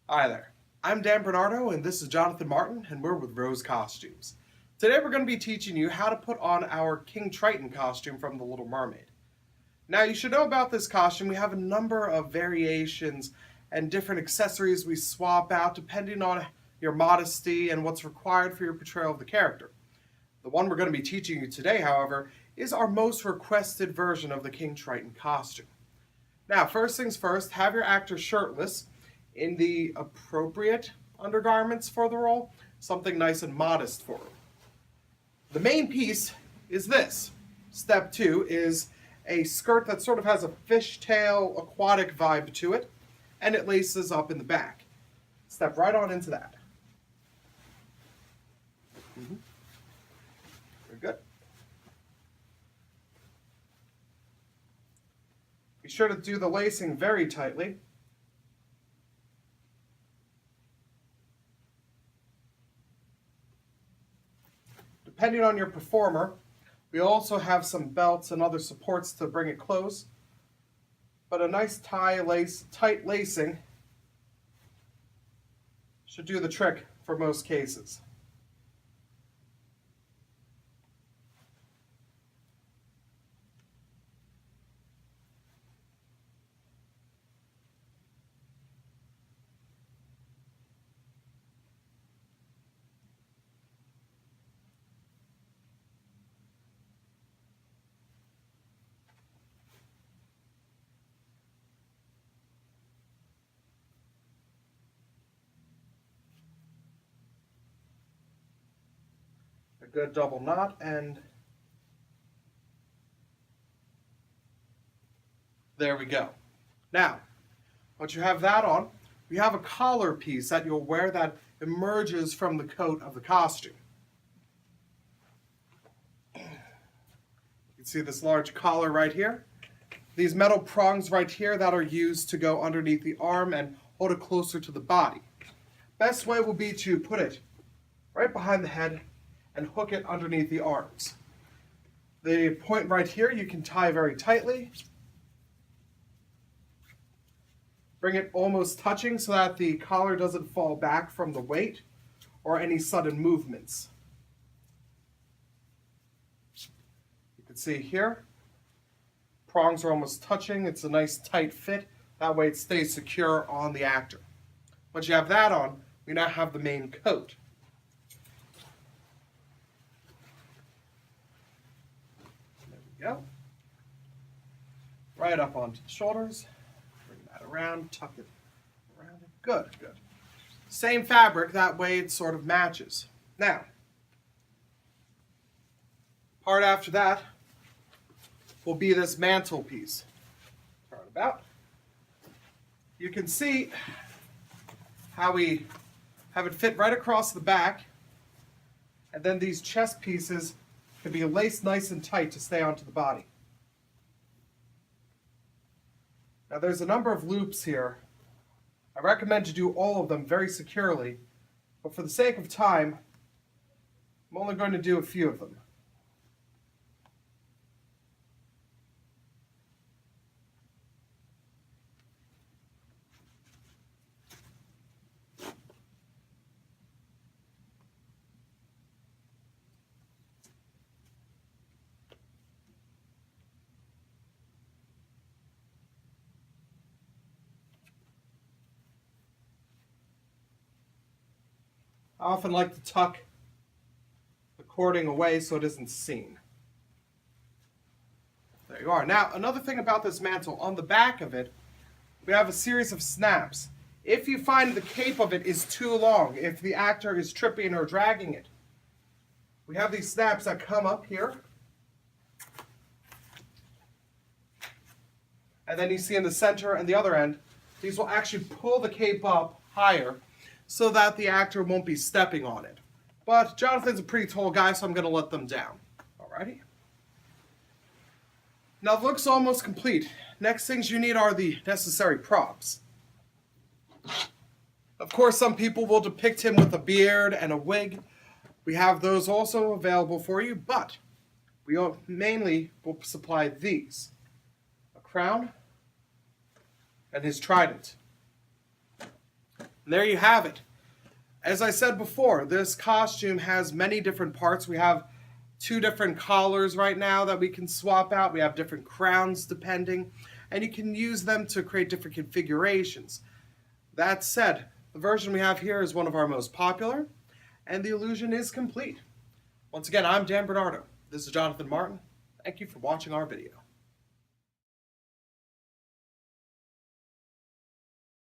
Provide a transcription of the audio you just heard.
Hi there. I'm Dan Bernardo and this is Jonathan Martin and we're with Rose Costumes. Today we're going to be teaching you how to put on our King Triton costume from The Little Mermaid. Now you should know about this costume. We have a number of variations and different accessories we swap out depending on your modesty and what's required for your portrayal of the character. The one we're going to be teaching you today, however, is our most requested version of the King Triton costume. Now, first things first, have your actor shirtless in the appropriate undergarments for the role, something nice and modest for him. The main piece is this. Step 2 is a skirt that sort of has a fishtail aquatic vibe to it, and it laces up in the back. Step right on into that. Very good. Be sure to do the lacing very tightly. Depending on your performer, we also have some belts and other supports to bring it close. But a nice tight lacing should do the trick for most cases. A good double knot, and there we go. Now, once you have that on, we have a collar piece that you'll wear that emerges from the coat of the costume. You can see this large collar right here. These metal prongs right here that are used to go underneath the arm and hold it closer to the body. Best way will be to put it right behind the head and hook it underneath the arms. The point right here you can tie very tightly. Bring it almost touching so that the collar doesn't fall back from the weight or any sudden movements. You can see here, prongs are almost touching. It's a nice tight fit. That way it stays secure on the actor. Once you have that on, we now have the main coat. Go. Right up onto the shoulders. Bring that around, tuck it around it. Good, good. Same fabric, that way it sort of matches. Now, part after that will be this mantle piece. Turn it about. You can see how we have it fit right across the back, and then these chest pieces can be laced nice and tight to stay onto the body. Now there's a number of loops here. I recommend to do all of them very securely, but for the sake of time, I'm only going to do a few of them. I often like to tuck the cording away so it isn't seen. There you are. Now, another thing about this mantle, on the back of it, we have a series of snaps. If you find the cape of it is too long, if the actor is tripping or dragging it, we have these snaps that come up here. And then you see in the center and the other end, these will actually pull the cape up higher so that the actor won't be stepping on it. But Jonathan's a pretty tall guy, so I'm going to let them down. Alrighty? Now the look's almost complete. Next things you need are the necessary props. Of course, some people will depict him with a beard and a wig. We have those also available for you, but we mainly will supply these. A crown and his trident. And there you have it. As I said before, this costume has many different parts. We have 2 different collars right now that we can swap out. We have different crowns depending, and you can use them to create different configurations. That said, the version we have here is one of our most popular, and the illusion is complete. Once again, I'm Dan Bernardo. This is Jonathan Martin. Thank you for watching our video.